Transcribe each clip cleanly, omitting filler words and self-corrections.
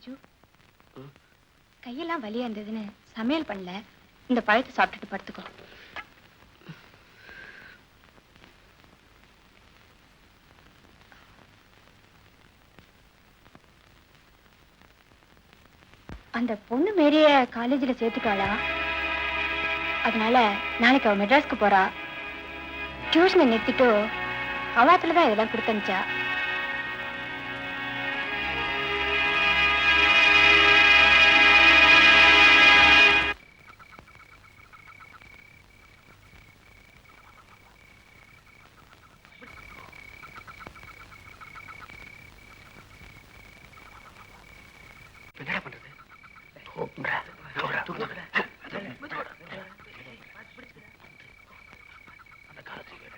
விஜு, கையெல்லாம் வலியா இருந்ததுன்னு சமையல் பண்ணல. இந்த பழத்தை சாப்பிட்டுட்டு படுத்துக்கோ. அந்த பொண்ணு மேரிய காலேஜில் சேர்த்துக்காளா? அதனால நாளைக்கு அவ மெட்ராஸ்க்கு போறா. டியூஷனை நிறுத்திட்டு அவாத்துலதான் இதெல்லாம் கொடுத்தனுச்சா. என்னடா பண்றது? அந்த காலத்துக்கு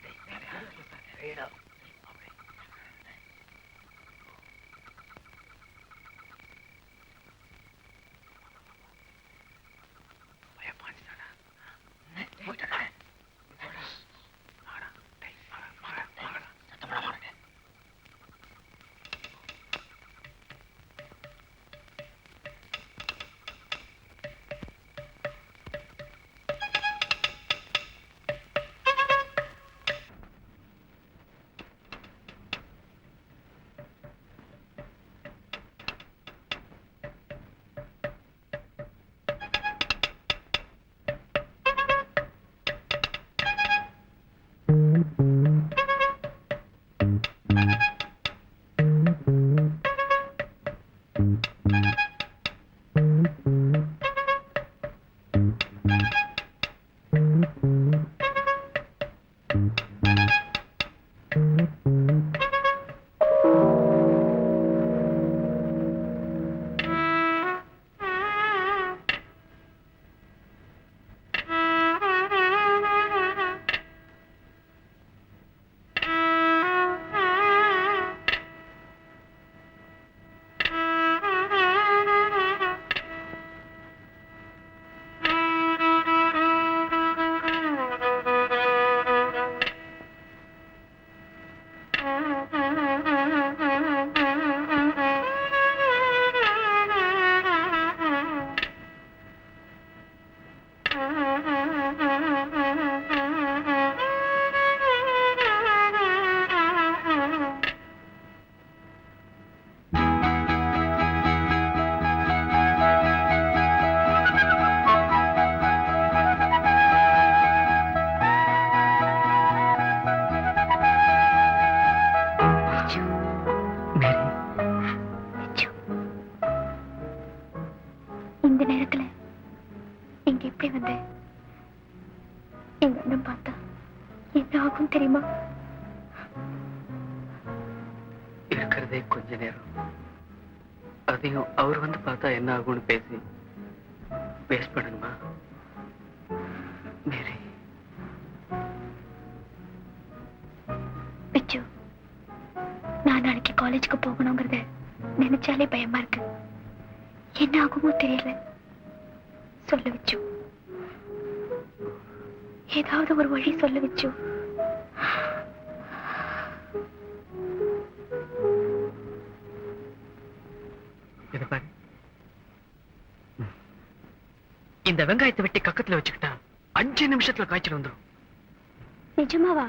இந்த நேரத்துல இங்க எப்படி வந்த? எங்க அண்ணன் பார்த்தா என்ன ஆகும் தெரியுமா? இருக்கிறதே கொஞ்ச நேரம், அதையும் அவர் வந்து பார்த்தா என்ன ஆகும்னு பேசி வேஸ்ட் பண்ணணுமா? மேரி, பிச்சு, நான் நாளைக்கு காலேஜுக்கு போகணுங்கிறத நினைச்சாலே பயமா இருக்கு. என்ன ஆகுமோ தெரியல. சொல்ல வச்சு, ஏதாவது ஒரு வழி சொல்ல வச்சு. இந்த வெங்காயத்தை வெட்டி கக்கத்துல வச்சுக்கிட்டா 5 நிமிஷத்துல காய்ச்சல் வந்துடும். நிஜமாவா?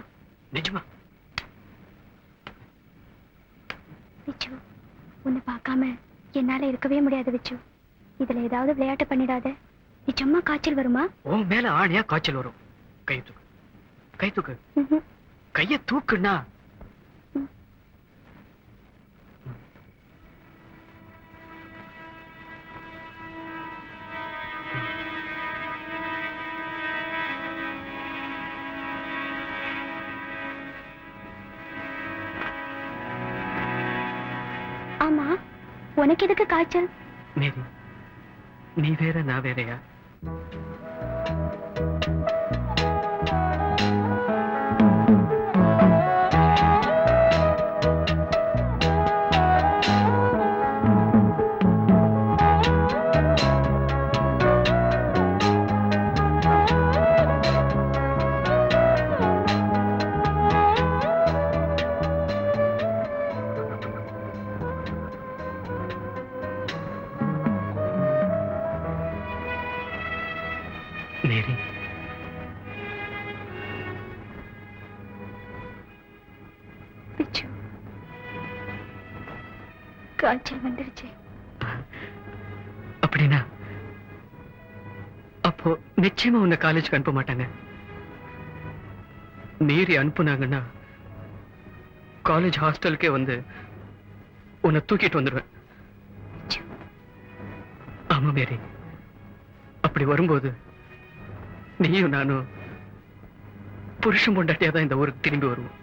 நிஜமா. விச்சு, உன்னை பார்க்காம என்னால இருக்கவே முடியாது விச்சு. இதுல ஏதாவது விளையாட்டு பண்ணிடாத. நிஜமா காய்ச்சல் வருமா? உன் மேல ஆணையா காய்ச்சல் வரும். கை தூக்கு, கை தூக்கு. கைய தூக்குன்னா ஆமா, உனக்கு எதுக்கு காய்ச்சல்? மேரி, நீ வேற நான் வேறையா? பிச்சு, காய்ச்சல் வந்துருச்சு. அப்படின்னா அப்போ நிச்சயமா உன்னை காலேஜுக்கு அனுப்ப மாட்டாங்க. மீறி அனுப்புனாங்கன்னா காலேஜ் ஹாஸ்டலுக்கே வந்து உன்னை தூக்கிட்டு வந்துடுவேன். ஆமா மேரி, அப்படி வரும்போது நீயும் நானும் புருஷன் பொண்டாட்டியா தான் இந்த ஊருக்கு திரும்பி வருவோம்.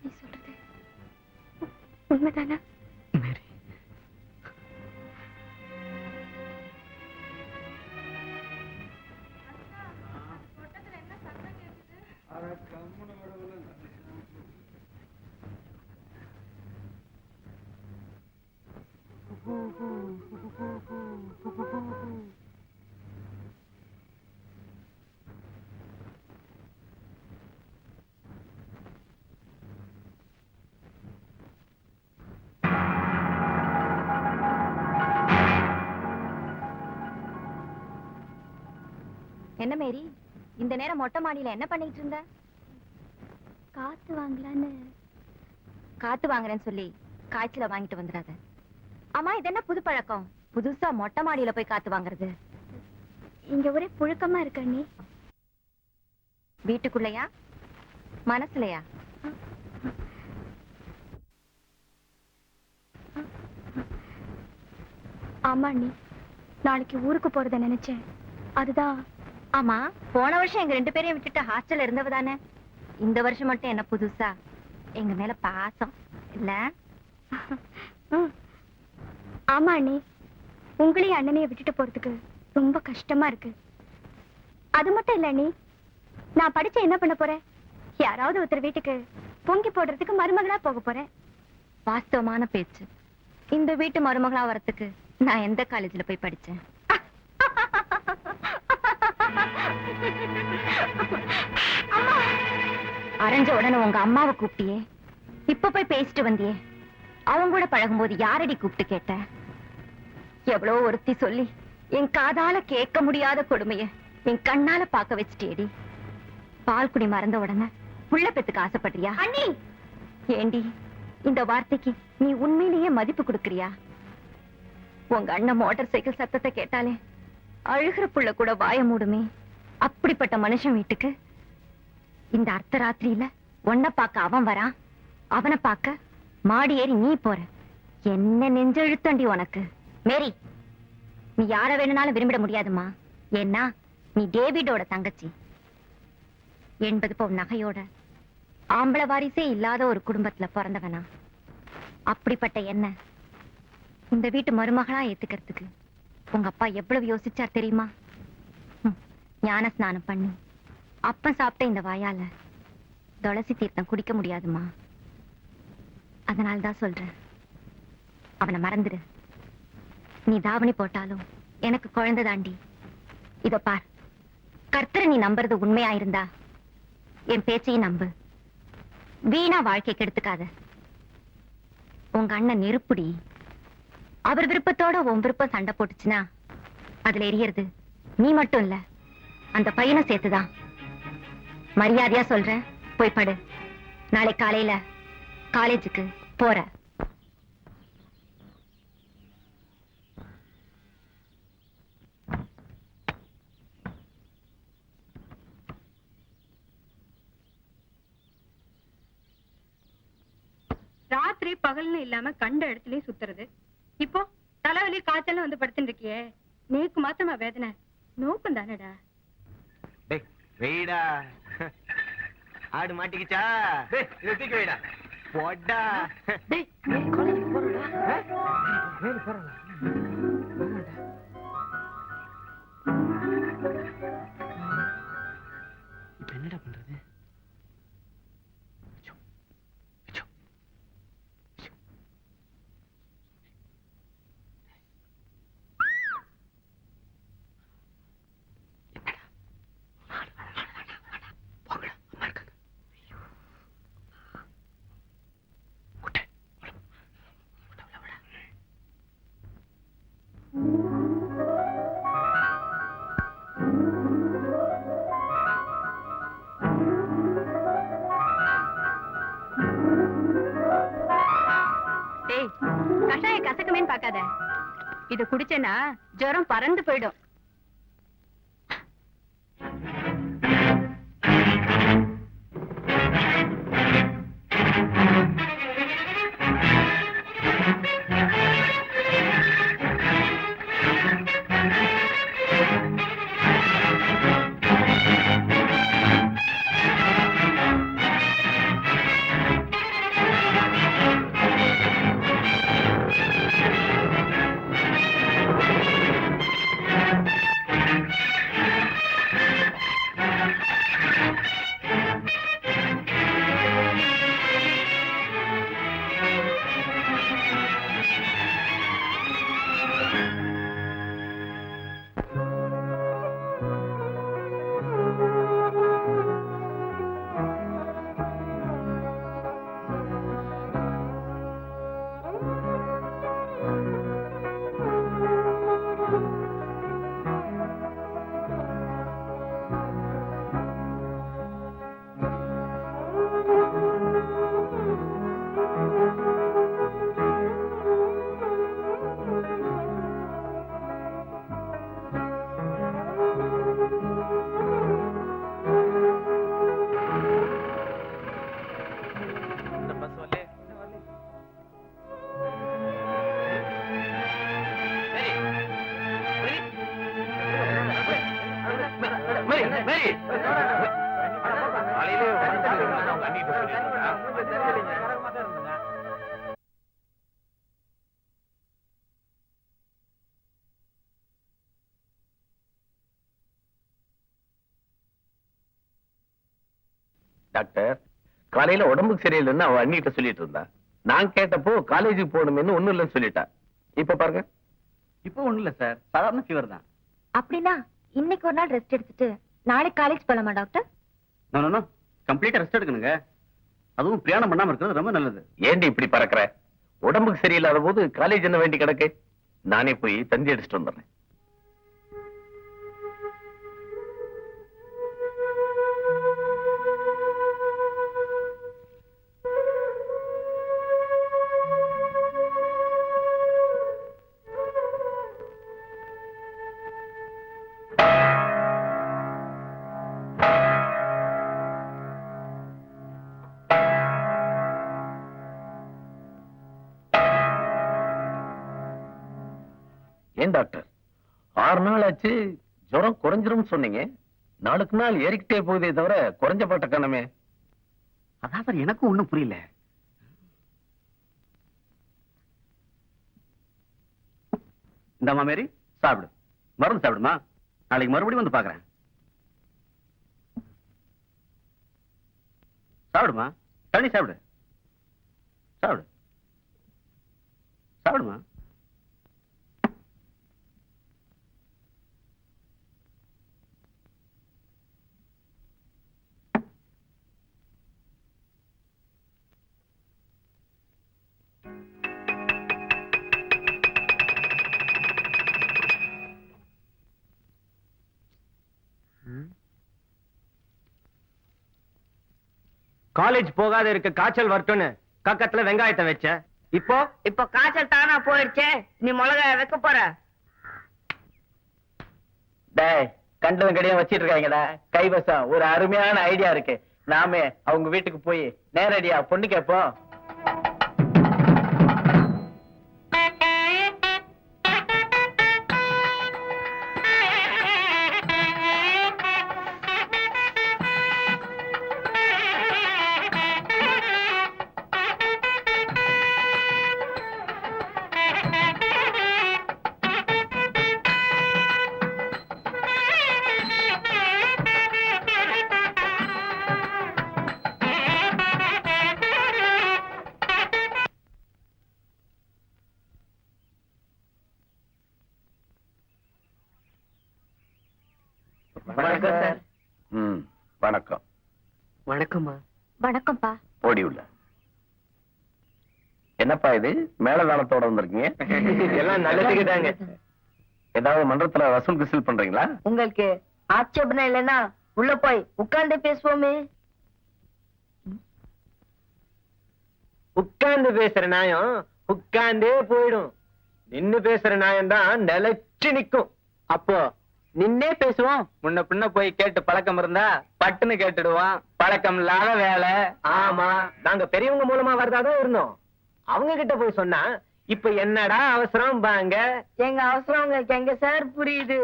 நீ சொல்றது உண்மைதானா? மேரி, என்ன மேரி, இந்த நேரம் மொட்டை மாடியில என்ன பண்ணிட்டு இருந்த? காத்து வாங்கலான்னு. காத்து வாங்குறேன்னு சொல்லி காய்ச்சல வாங்கிட்டு வந்துடாத. ஆமா, இது என்ன புது பழக்கம்? புதுசா மொட்டை மாடியில போய் காத்து வாங்குறது? இங்க ஒரே புழுக்கமா இருக்க நீ. வீட்டுக்குள்ளயா மனசுலயா? ஆமா நீ, நாளைக்கு ஊருக்கு போறத நினைச்சேன். அதுதான். ஆமா, போன வருஷம் எங்க 2 பேரையும் விட்டுட்டு ஹாஸ்டல்ல இருந்தவ தானே. இந்த வருஷம் மட்டும் என்ன புதுசா எங்க மேல பாசம் இல்ல? ஆமா அண்ணி, உங்களையும் அண்ணனையும் விட்டுட்டு போறதுக்கு ரொம்ப கஷ்டமா இருக்கு. அது மட்டும் இல்ல அண்ணி, நான் படிச்சு என்ன பண்ண போறேன்? யாராவது ஒருத்தர் வீட்டுக்கு பொங்கி போடுறதுக்கு மருமகளா போக போறேன். வாஸ்தவமான பேச்சு. இந்த வீட்டு மருமகளா வரத்துக்கு நான் எந்த காலேஜ்ல போய் படிச்சேன்? அரைஞ்ச உடனே உங்க அம்மாவை கூப்பிட்டியே, இப்ப போய் பேசிட்டு வந்தியே, அவங்க கூட பழகும்போது யாரடி கூப்பிட்டு கேட்ட? எவ்வளவு ஒருத்தி சொல்லி என் காதால கேட்க முடியாத கொடுமைய என் கண்ணால பாக்க வச்சுட்டேடி. பால் குடி மறந்த உடனே புள்ள பெத்துக்கு ஆசைப்படுறியா? அண்ணி, ஏண்டி இந்த வார்த்தைக்கு நீ உண்மையிலேயே மதிப்பு கொடுக்கறியா? உங்க அண்ணன் மோட்டார் சைக்கிள் சத்தத்தை கேட்டாலே அழுகிற புள்ள கூட வாய மூடுமே. அப்படிப்பட்ட மனுஷன் வீட்டுக்கு இந்த அர்த்தராத்திரியில உன்னை பார்க்க அவன் வரான், அவனை பார்க்க மாடி ஏறி நீ போற. என்ன நெஞ்செழுத்தண்டி உனக்கு? மேரி, நீ யார வேணும்னாலும் விரும்பிட முடியாதுமா. ஏன்னா நீ டேவிடோட தங்கச்சி. 80 பவுன் நகையோட ஆம்பளை வாரிசே இல்லாத ஒரு குடும்பத்துல பிறந்தவனா. அப்படிப்பட்ட என்ன இந்த வீட்டு மருமகளா ஏத்துக்கிறதுக்கு உங்க அப்பா எவ்வளவு யோசிச்சார் தெரியுமா? ஞான ஸ்நானம் பண்ணி அப்பம் சாப்பிட்ட இந்த வாயால துளசி தீர்த்தம் குடிக்க முடியாதுமா. அதனால்தான் சொல்றேன், அவனை மறந்துடு. நீ தாவணி போட்டாலும் எனக்கு குழந்தை தாண்டி. இதோ பார், கர்த்தரை நீ நம்புறது உண்மையாயிருந்தா என் பேச்சையும் நம்பு. வீணா வாழ்க்கை கெடுத்துக்காத. உங்க அண்ணன் நெருப்புடி. அவர் விருப்பத்தோட உன் விருப்பம் சண்டை போட்டுச்சுன்னா அதுல எரியறது நீ மட்டும் இல்ல, அந்த பையனை சேர்த்துதான். மரியாதையா சொல்றேன், போய் படு. நாளை காலையில காலேஜுக்கு போற. ராத்திரி பகல்னு இல்லாம கண்ட இடத்துலயும் சுத்துறது. இப்போ தலைவலி காய்ச்சல் வந்து படுத்துட்டு இருக்கியே, நேக்கு மாத்திரமா வேதனை, நோக்கம் தானடா. வெயிடா ஆடு மாட்டிக்கிச்சா? இதை தூக்கி வைடா. போடா. இப்ப என்னடா பண்றது? கஷாயம் கசக்குமேன்னு பாக்காத. இத குடிச்சேன்னா ஜுரம் பறந்து போயிடும். டாக்டர், காலையில உடம்புக்கு சரியில்லைன்னு அவ அண்ணிட்ட சொல்லிட்டு இருந்தா. நான் கேட்டப்போ காலேஜுக்கு போகணும்னு ஒண்ணும் இல்லைன்னு சொல்லிட்டா. இப்ப பாருங்க. இப்போ ஒண்ணும் இல்ல சார், சாதாரண ஃபீவர் தான். அப்படின்னா இன்னைக்கு ஒரு நாள் ரெஸ்ட் எடுத்துட்டு நாளைக்கு காலேஜ் போலாமா டாக்டர்? நோ கம்ப்ளீட்டா ரெஸ்ட் எடுக்கணுங்க. அதுவும் பிரயாணம் பண்ணாம இருக்கிறது ரொம்ப நல்லது. ஏண்டி இப்படி பறக்குற? உடம்புக்கு சரியில்லாத போது காலேஜ் என்ன வேண்டி கிடக்கு? நானே போய் தந்தி அடிச்சுட்டு வந்துடுறேன். ஏன் டாக்டர், 6 நாள் ஆச்சு, ஜுரம் குறைஞ்சிரும் சொன்னீங்க. நாளுக்கு நாள் ஏறிக்கிட்டே போகுதே தவிர குறைஞ்ச பாட்ட காணமே. அதான் சார் எனக்கும் ஒண்ணும் புரியல. இந்தாமா மேரி, சாப்பிடு. மருந்து சாப்பிடுமா? நாளைக்கு மறுபடியும் வந்து பாக்குறேன். சாப்பிடுமா, தண்ணி சாப்பிடு. சாப்பிடு சாப்பிடுமா. காலேஜ் போகாத இருக்க காய்ச்சல் வரட்டும்னு கக்கத்துல வெங்காயத்தை வச்ச. இப்போ காய்ச்சல் தானா போயிடுச்சே, நீ மிளகாய வைக்க போற? டேய், கண்டதும் கடையும் வச்சிட்டு இருக்காங்கடா. கைவசம் ஒரு அருமையான ஐடியா இருக்கு. நாமே அவங்க வீட்டுக்கு போய் நேரடியா பொண்ணு கேட்போம். வணக்கம் சார். வணக்கம். வணக்கம்மா. வணக்கம்ப்பா. ஓடி உள்ள. என்னப்பா இது, மேலதாளத்தோட வந்திருக்கீங்க? எல்லாம் நல்லதுக்குதாங்க. ஏதாவது மன்றத்துல வசூல் கிசூல் பண்றீங்களா? உங்களுக்கு ஆட்சேபனை இல்லைன்னா உள்ள போய் உட்கார்ந்து பேசுவோமே. உட்கார்ந்து பேசுற நாயம் உட்கார்ந்தே போயிடும். நின்னு பேசுற நியாயம் தான் நிலைச்சு நிக்கும். அப்போ நின்னே பேசுவோம். முன்ன பின்ன போய் கேட்டு பழக்கம் இருந்தா பட்டுன்னு கேட்டுடுவான். பழக்கம் இல்லாத வேலை. ஆமா, நாங்க பெரியவங்க மூலமா வரதாதான் இருந்தோம். அவங்க கிட்ட போய் சொன்னா இப்ப என்னடா அவசரம் பாங்க. எங்க அவசரம் உங்களுக்கு எங்க சார் புரியுது.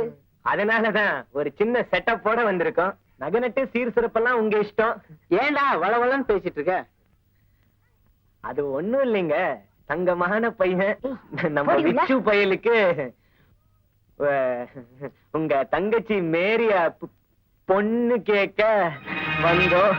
அதனாலதான் ஒரு சின்ன செட்டப் போட வந்திருக்கோம். நகநட்டு சீர் சிறப்பெல்லாம் உங்க இஷ்டம். ஏண்டா வளவளன்னு பேசிட்டு இருக்க? அது ஒண்ணும் இல்லைங்க, தங்கமான பையன் நம்ம விச்சு பயலுக்கு உங்க தங்கச்சி மேரிய பொண்ணு கேட்க வந்தோம்.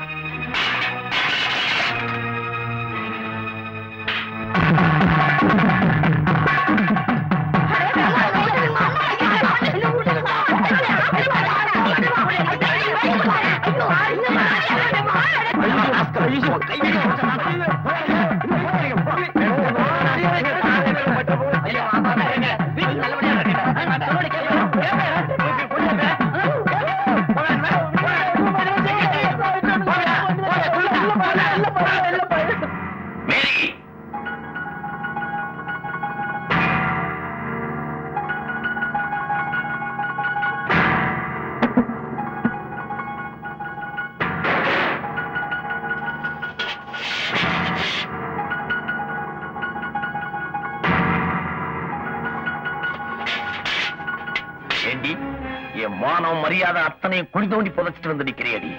என் மானம் மரியாதை அத்தனையும் குழி தோண்டி புதைச்சிட்டு வந்து நிக்கிறியடி.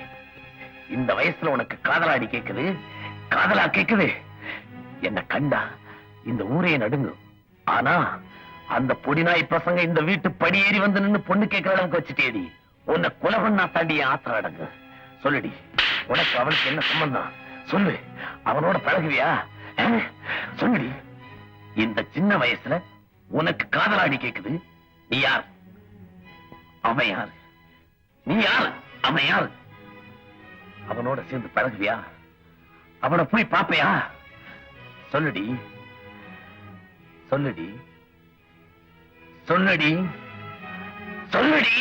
இந்த வயசுல உனக்கு காதலாடி கேக்குது, காதலா கேக்குது. என்ன கண்டா இந்த ஊரே நடுங்கும். ஆனா அந்த பொடிநாய் பசங்க இந்த வீட்டு படியேறி வந்து நின்னு பொண்ணு கேட்கிற அளவுக்கு வச்சுட்டேடி. உன்னை கொலை பண்ணா தாண்டி ஆத்திரம் அடங்கு. சொல்லுடி, உனக்கு அவனுக்கு என்ன சம்பந்தம்? சொல்லு, அவனோட பழகுவியா? சொல்லுடி, இந்த சின்ன வயசுல உனக்கு காதலாடி கேக்குது. நீ யார்? அவன் யாரு? நீ யாரு? அவன் யாரு? அவனோட சேர்ந்து பழகுவியா? அவனை போய் பாப்பையா? சொல்லுடி, சொல்லுடி, சொல்லுடி, சொல்லுடி.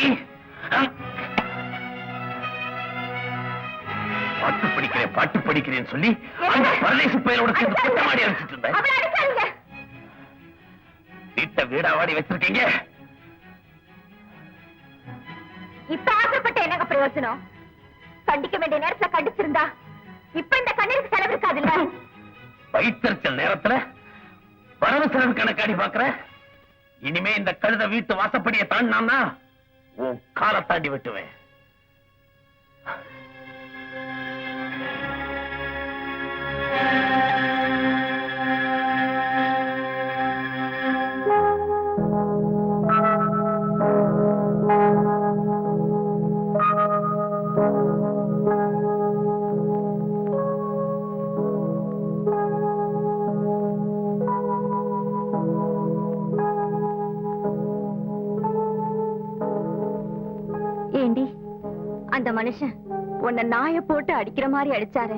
பாட்டு படிக்கிறேன்னு சொல்லி அந்த பரதேசி பயலோட சேர்ந்து குட்டமாடி அடிச்சிட்டு இருந்தேன். வீட்டை வீடாவாடி வச்சிருக்கீங்க. இப்ப ஆசைப்பட்ட எனக்கு பிரயோஜனம்? கண்டிக்க வேண்டிய நேரத்துல கண்டிச்சிருந்தா இப்ப இந்த கண்ணீருக்கு செலவு இருக்காதுல்ல. வயிற்றுச்சல் நேரத்துல வரவு செலவு கணக்காடி பாக்குற. இனிமே இந்த கழுத வீட்டு வாசப்படியை தாண்டினா உன் காலை தாண்டி விட்டுவேன். ஏண்டி, அந்த மனுஷன் உன்னை நாய போட்டு அடிக்கிற மாதிரி அடிச்சாரு,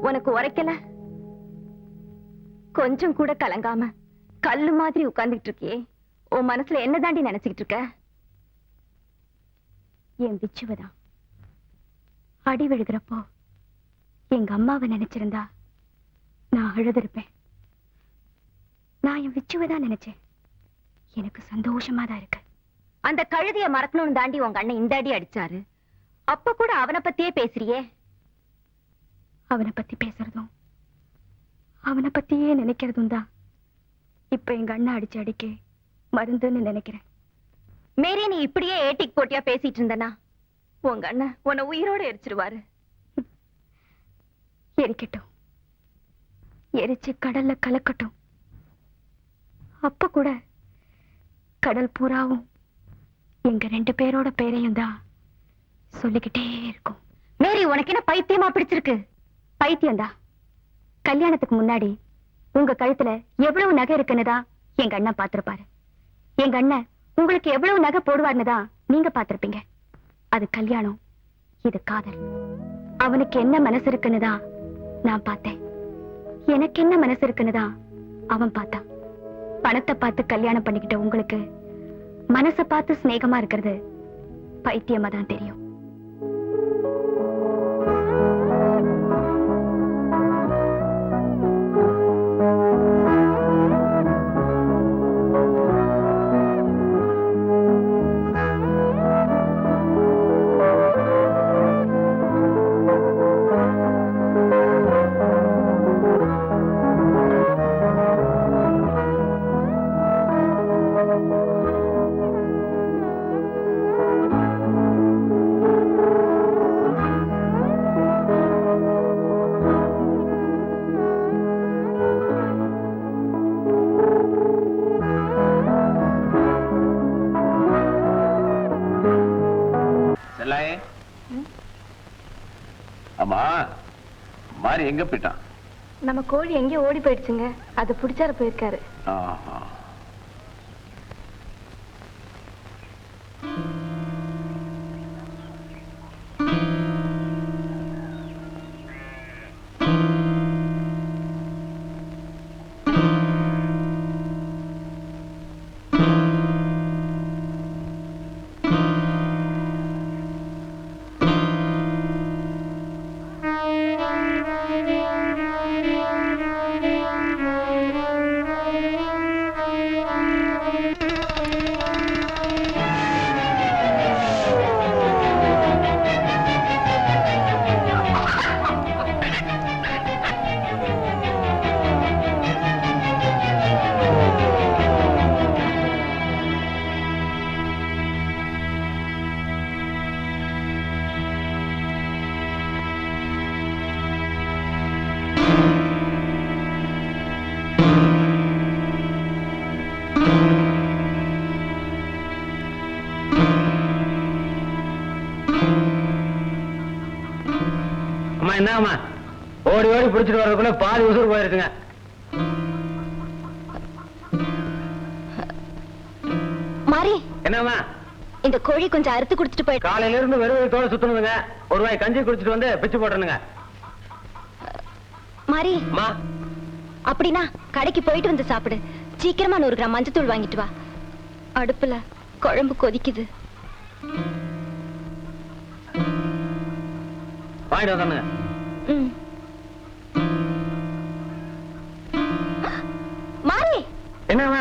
உனக்கு உரைக்கல? கொஞ்சம் கூட கலங்காம கல்லு மாதிரி உட்கார்ந்துட்டு இருக்கியே, உன் மனசுல என்ன தாண்டி நினைச்சுக்கிட்டு இருக்க? என் விச்சுவதான் அடி விழுகிறப்போ எங்க அம்மாவை நினைச்சிருந்தா நான் அழுதிருப்பேன். நான் என் விச்சுவதான் நினைச்சேன். எனக்கு சந்தோஷமா தான் இருக்கு. அந்த கழுதைய மறக்கணும்னு தாண்டி உங்க அண்ணன் இந்த அடி அடிச்சாரு. அப்ப கூட அவனை பத்தியே பேசுறியே. அவனை பத்தி பேசுறதும் அவனை பத்தியே நினைக்கிறதும் தான் இப்ப எங்க அண்ணன் அடிச்சு அடிக்க மருந்துன்னு நினைக்கிறேன். மேரி, நீ இப்படியே ஏட்டிக்கு போட்டியா பேசிட்டு இருந்தனா உங்க அண்ணன் உன்னை உயிரோட எரிச்சிருவாரு. எரிக்கட்டும், எரிச்சு கடல்ல கலக்கட்டும். அப்ப கூட கடல் பூராவும் எங்க 2 பேரோட பேரையும் தான் சொல்லிக்கிட்டே இருக்கும். மேரி, உனக்கு என்ன பைத்தியமா பிடிச்சிருக்கு? பைத்தியம்தான். கல்யாணத்துக்கு முன்னாடி உங்க கழுத்துல எவ்வளவு நகை இருக்குன்னு தான் எங்க அண்ணன் பாத்திருப்பாரு. எங்க அண்ணன் உங்களுக்கு எவ்வளவு நகை போடுவார்னு தான் நீங்க பாத்திருப்பீங்க. அது கல்யாணம், இது காதல். அவனுக்கு என்ன மனசு இருக்குன்னு தான் நான் பார்த்தேன். எனக்கு என்ன மனசு இருக்குன்னு தான் அவன் பார்த்தான். பணத்தை பார்த்து கல்யாணம் பண்ணிக்கிட்ட உங்களுக்கு மனசை பார்த்து சிநேகமா இருக்கிறது பைத்தியமா தான் தெரியும். மாறி எங்க போயிட்டான்? நம்ம கோழி எங்கேயோ ஓடி போயிடுச்சுங்க. அது பிடிச்சார போயிருக்காரு. ஆஹா. என்னம்மா ஓடி ஓடி பிடிச்சிட்டு வர்றதுக்குள்ள பாதி உசுறு போயிருக்குங்க. மாறி, என்னம்மா இந்த கோழி கொஞ்சம் அறுத்து குடிச்சிட்டு போயிட்டு. காலையில இருந்து வெறும் வயித்தோட சுத்தணுங்க. ஒரு வாய் கஞ்சி குடிச்சிட்டு வந்து பிச்சு போட்டுருங்க. மாறி, அப்படின்னா கடைக்கு போயிட்டு வந்து சாப்பிடு. சீக்கிரமா 100 கிராம் மஞ்சத்தூள் வாங்கிட்டு வா. அடுப்புல குழம்பு கொதிக்குது. வாங்கிட்டு வந்தானுங்க. மாறி, என்னம்மா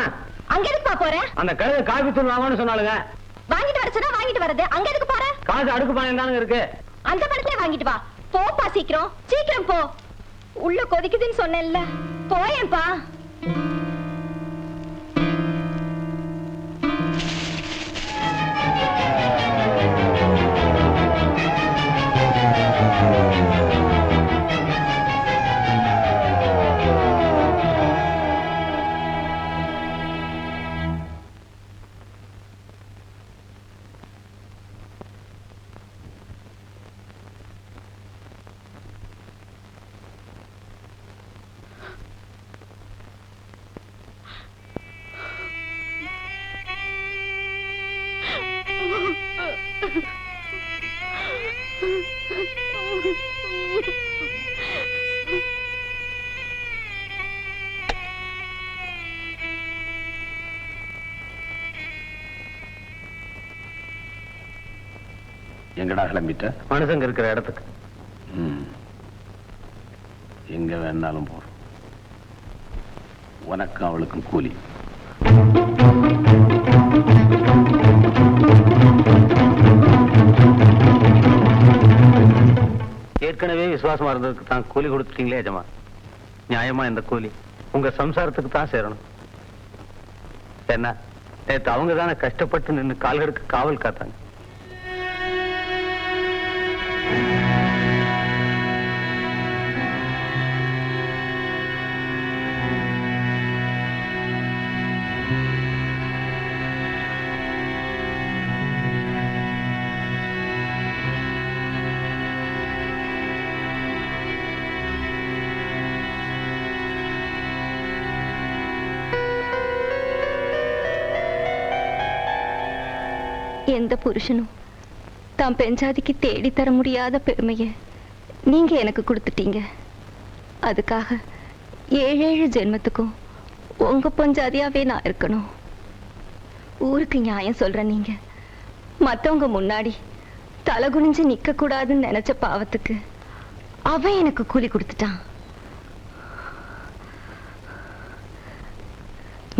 அங்க எதுக்கு போற? அந்த கழுதை காபி தூள் வாங்கணும்னு சொன்னாலுங்க. வாங்கிட்டு வர சொன்னா வாங்கிட்டு வரது. அங்க எதுக்கு போற? காசு அடுக்கு பாயம் தானுங்க இருக்கு. அந்த படத்துல வாங்கிட்டு வா. போப்பா, சீக்கிரம் சீக்கிரம் போ. உள்ள கொதிக்குதுன்னு சொன்னேன்ல, போயேன்பா. எங்கடா கிளம்பிட்ட? மனுஷங்க இருக்கிற இடத்துக்கு. எங்க வேணாலும் போறோம். உனக்கும் அவளுக்கும் கூலி. ஏற்கனவே விசுவாசமா இருந்ததுக்கு தான் கூலி கொடுத்துட்டீங்களே எஜமா. நியாயமா இந்த கூலி உங்க சம்சாரத்துக்கு தான் சேரணும். என்ன, நேற்று அவங்க தானே கஷ்டப்பட்டு நின்று கால்களுக்கு காவல் காத்தாங்க. எந்த புருஷனும் தான் பெஞ்சாதிக்கு தேடி தர முடியாத பெருமையை நீங்க எனக்கு கொடுத்துட்டீங்க. அதுக்காக 7 ஜென்மத்துக்கும் உங்க பொஞ்சாதியாவே நான் இருக்கணும். ஊருக்கு நியாயம் சொல்ற நீங்க மத்தவங்க முன்னாடி தலை குனிஞ்சு நிக்க கூடாதுன்னு நினைச்ச பாவத்துக்கு அவன் எனக்கு கூலி கொடுத்துட்டான்.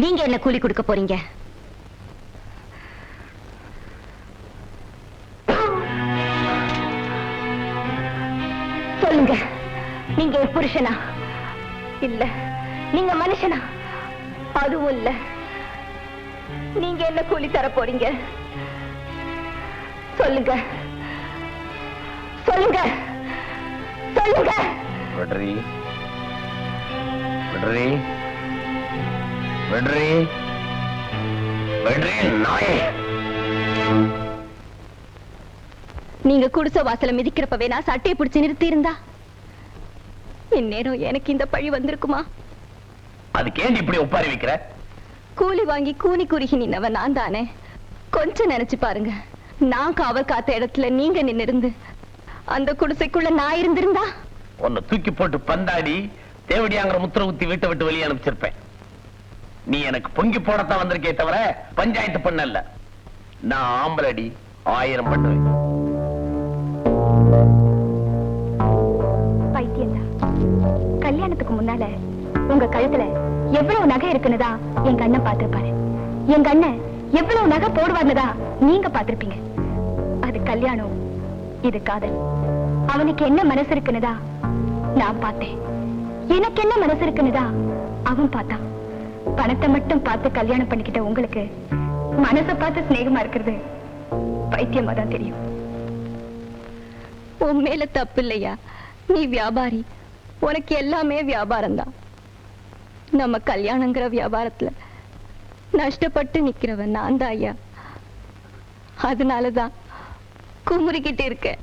நீங்க என்ன கூலி கொடுக்க போறீங்க? சொல்லுங்க, நீங்க புருஷனா இல்ல நீங்க மனுஷனா? அதுவும் இல்ல. நீங்க என்ன கூலி தர போறீங்க? சொல்லுங்க சொல்லுங்க சொல்லுங்க. வெட்ரி வெட்ரி வெட்ரி வெட்ரி நாயே. நீங்க குடிசை வாசல மிதிக்கிறப்பவே நான் சட்டையை பிடிச்சு நிறுத்தி இருந்தா இந்நேரம் எனக்கு இந்த பழி வந்திருக்குமா? அதுக்கேண்டி இப்படி ஒப்பாரி வைக்கிற? கூலி வாங்கி கூனி குறுகி நின்னவன் நான் தானே. கொஞ்சம் நினைச்சு பாருங்க, நான் காவல் காத்த இடத்துல நீங்க நின்னு இருந்து அந்த குடிசைக்குள்ள நான் இருந்திருந்தா உன்னை தூக்கி போட்டு பந்தாடி தேவடியாங்கிற முத்திர ஊத்தி வீட்டை விட்டு வெளியே அனுப்பிச்சிருப்பேன். நீ எனக்கு பொங்கி போடத்தான் வந்திருக்கே தவிர பஞ்சாயத்து பண்ணல. நான் ஆம்பளடி 1000 பண்ணுவேன். பைத்தியம்தான். கல்யாணத்துக்கு முன்னால உங்க கழுத்துல எவ்வளவு நகை இருக்குன்னுதான் எங்க அண்ணன் பார்த்திருப்பாரு. எங்க அண்ணன் எவ்வளவு நகை போடுவாருன்னுதான் நீங்க பார்த்திருப்பீங்க. அது கல்யாணம், இது காதல். அவனுக்கு என்ன மனசு இருக்குன்னுதான் நான் பார்த்தேன். எனக்கு என்ன மனசு இருக்குன்னுதான் அவன் பார்த்தான். பணத்தை மட்டும் பார்த்து கல்யாணம் பண்ணிக்கிட்ட உங்களுக்கு மனசை பார்த்து சிநேகமா இருக்கிறது பைத்தியமா தான் தெரியும். உன் மேல தப்பு இல்லையா? நீ வியாபாரி, உனக்கு எல்லாமே வியாபாரம் தான். நம்ம கல்யாணங்கிற வியாபாரத்துல நஷ்டப்பட்டு நிக்கிறவன் நான் தான் ஐயா. அதனாலதான் குமுறிக்கிட்டு இருக்கேன்.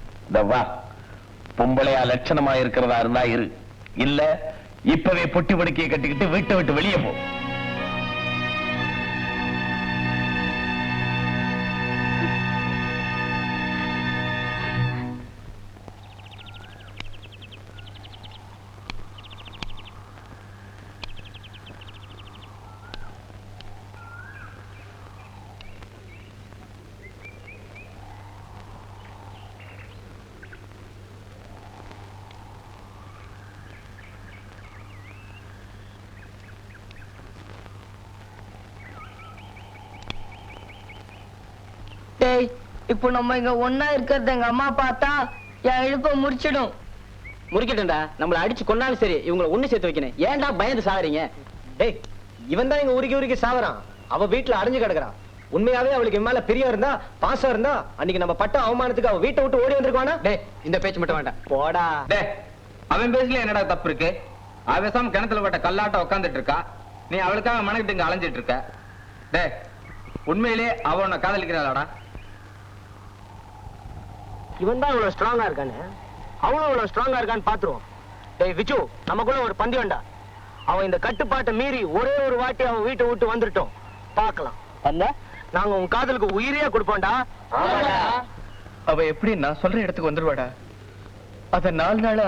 வா, பொம்பளையா லட்சணமா இருக்கிறதா இருந்தா இரு, இல்ல இப்பவே பொட்டி படுக்கையை கட்டிக்கிட்டு வீட்டை விட்டு வெளியே போ. டேய், இப்போ நம்ம இங்க ஒன்னா இருக்கிறது எங்க அம்மா பார்த்தா என் இழுப்ப முடிச்சிடும். முறிக்கட்டும்டா. நம்மள அடிச்சு கொன்னாலும் சரி இவங்களை ஒண்ணு சேர்த்து வைக்கணும். ஏன்டா பயந்து சாகுறீங்க? டேய், இவன் தான் இங்க உருக்கி சாவறான். அவ வீட்டுல அடைஞ்சு கிடக்குறான். உண்மையாவே அவளுக்கு என் மேல பிரியம் இருந்தா, பாசம் இருந்தா, அன்னைக்கு நம்ம பட்ட அவமானத்துக்கு அவ வீட்டை விட்டு ஓடி வந்திருக்கானா? டேய், இந்த பேச்சு மட்டும் வேண்டாம். போடா. டேய், அவன் பேசல என்னடா தப்பு இருக்கு? அவசாம கிணத்துல பட்ட கல்லாட்ட உட்காந்துட்டு இருக்கா, நீ அவளுக்காக மனக்கிட்டு இங்க அலைஞ்சிட்டு இருக்க. டேய், உண்மையிலே அவ உன்னை காதலிக்கிறாளாடா? இவன் தான் இவ்வளவு ஸ்ட்ராங்கா இருக்கானு, அவனும் இவ்வளவு ஸ்ட்ராங்கா இருக்கான்னு பாத்துருவோம். டேய் விச்சு, நமக்குள்ள ஒரு பந்தயம்டா. அவன் இந்த கட்டுப்பாட்டை மீறி ஒரே ஒரு வாட்டி அவன் வீட்டை விட்டு வந்துட்டோம், பாக்கலாம். நாங்க உன் காதலுக்கு உயிரியா கொடுப்போம்டா. அவ எப்படி நான் சொல்ற இடத்துக்கு வந்துருவாடா? அத 4 நாளா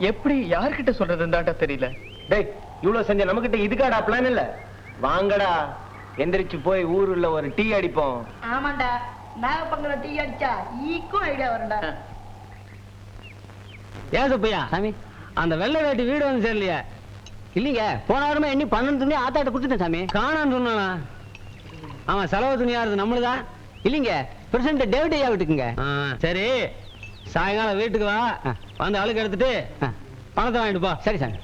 எப்படி யார்கிட்ட சொல்றதுன்னு தெரியல. டேய், இவ்வளவு செஞ்ச நமக்கிட்ட இதுக்காடா பிளான் இல்ல? வாங்கடா, எந்திரிச்சு போய் ஊருல ஒரு டீ அடிப்போம். ஆமாண்டா, நாகப்பங்கல டீ அடிச்சா ஈக்கும் ஐடியா வரும்டா. ஏன் சுப்பையா சாமி, அந்த வெள்ளை வேட்டி வீடு வந்து சேரலையா? இல்லீங்க, போன வாரமா எண்ணி 12 துணி ஆத்தாட்ட கொடுத்துட்டேன் சாமி. காணான்னு சொன்னா? ஆமா, செலவு துணியா இருக்கு நம்மளுதான். இல்லீங்க, பிரசிடண்ட் டேவிட் ஐயா வீட்டுக்குங்க. சரி, சாயங்காலம் வீட்டுக்கு வா, வந்து அழுக்கு எடுத்துட்டு பணத்தை வாங்கிட்டு போ. சரி சாமி.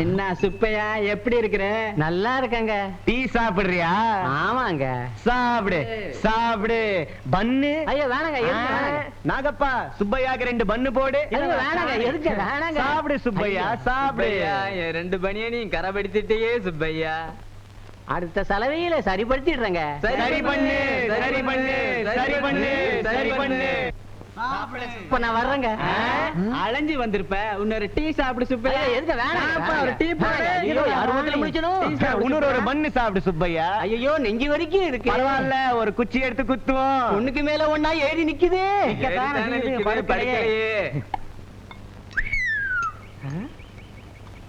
என்ன சுப்பையா, எப்படி இருக்கிற? நல்லா இருக்கங்க. டீ சாப்பிடுறியா? ஆமாங்க. சாப்பிடு சாப்பிடு. பன்னு? ஐயா வேணாங்க. நாகப்பா, சுப்பையாக்கு 2 பன்னு போடு. வேணாங்க. எதுக்கு? வேணாங்க. சாப்பிடு சுப்பையா, சாப்பிடு. என் 2 பனியனையும் கரப்படுத்திட்டே சுப்பையா. அடுத்த செலவையில சரிப்படுத்திடுறேங்க. சரி பண்ணு, சரி பண்ணு, சரி பண்ணு, சரி பண்ணு. இப்ப நான் வர்றேங்க. அலைஞ்சு வந்திருப்ப, இன்னொரு டீ சாப்பிடு சுப்பையா. எதுக்கு? வேணாம், ஒரு டீ போடு. இன்னொரு ஒரு பன்னு சாப்பிடு சுப்பையா. ஐயோ, நெஞ்சி வரைக்கும் இருக்கு. பரவாயில்ல, ஒரு குச்சி எடுத்து குத்துவோம். ஒண்ணுக்கு மேல ஒண்ணா ஏறி நிக்குது.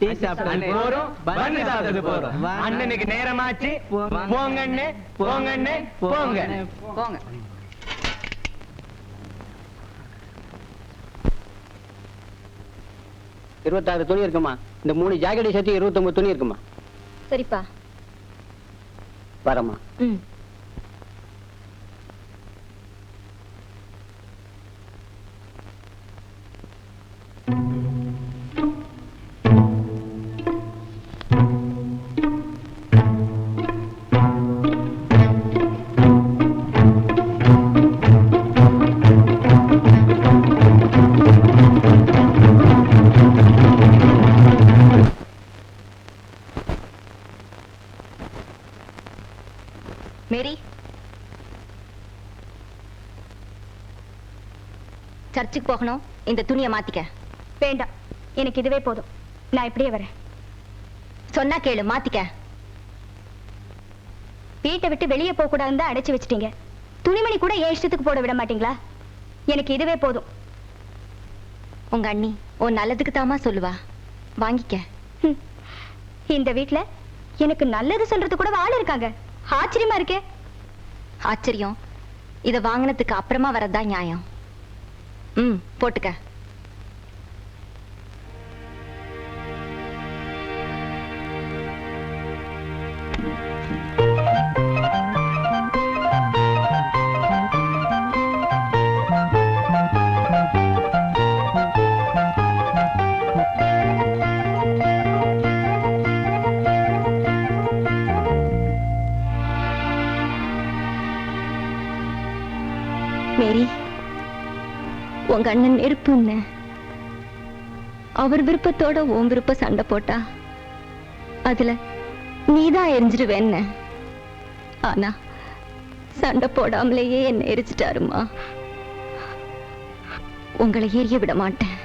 டீ சாப்பிட்டு போறோம், பன்னு சாப்பிட்டு போறோம். அண்ணனுக்கு நேரமாச்சு. போங்க அண்ணே, போங்க அண்ணே, போங்க போங்க. 26 துணி இருக்குமா? இந்த 3 ஜாக்கெட்டை சேர்த்து 29 துணி இருக்குமா? சரிப்பா. வரமா. மேரி, சர்ச்சுக்கு போகணும். இந்த துணியை மாத்திக்க. வேண்டாம், எனக்கு இதுவே போதும். நான் இப்படியே வரேன். சொன்னா கேளு, மாத்திக்க. வீட்டை விட்டு வெளியே போக கூடாதுன்னு தான் அடைச்சு வச்சிட்டீங்க. துணிமணி கூட ஏன் இஷ்டத்துக்கு போட விட மாட்டீங்களா? எனக்கு இதுவே போதும். உங்க அண்ணி உன் நல்லதுக்கு தாமா சொல்லுவா, வாங்கிக்க. இந்த வீட்டுல எனக்கு நல்லது சொல்றது கூட ஆள் இருக்காங்க. ஆச்சரியமா இருக்கே. ஆச்சரியம், இத வாங்கினதுக்கு அப்புறமா வரதான் நியாயம். போட்டுக்க. மேரி, உங்க அண்ணன் நெருப்புன்னு அவர் விருப்பத்தோட உன் விருப்ப சண்டை போட்டா அதுல நீதான் எரிஞ்சிருவேன்ன. ஆனா சண்டை போடாமலேயே என்ன எரிச்சிட்டாருமா. உங்களை எரிய விட மாட்டேன்.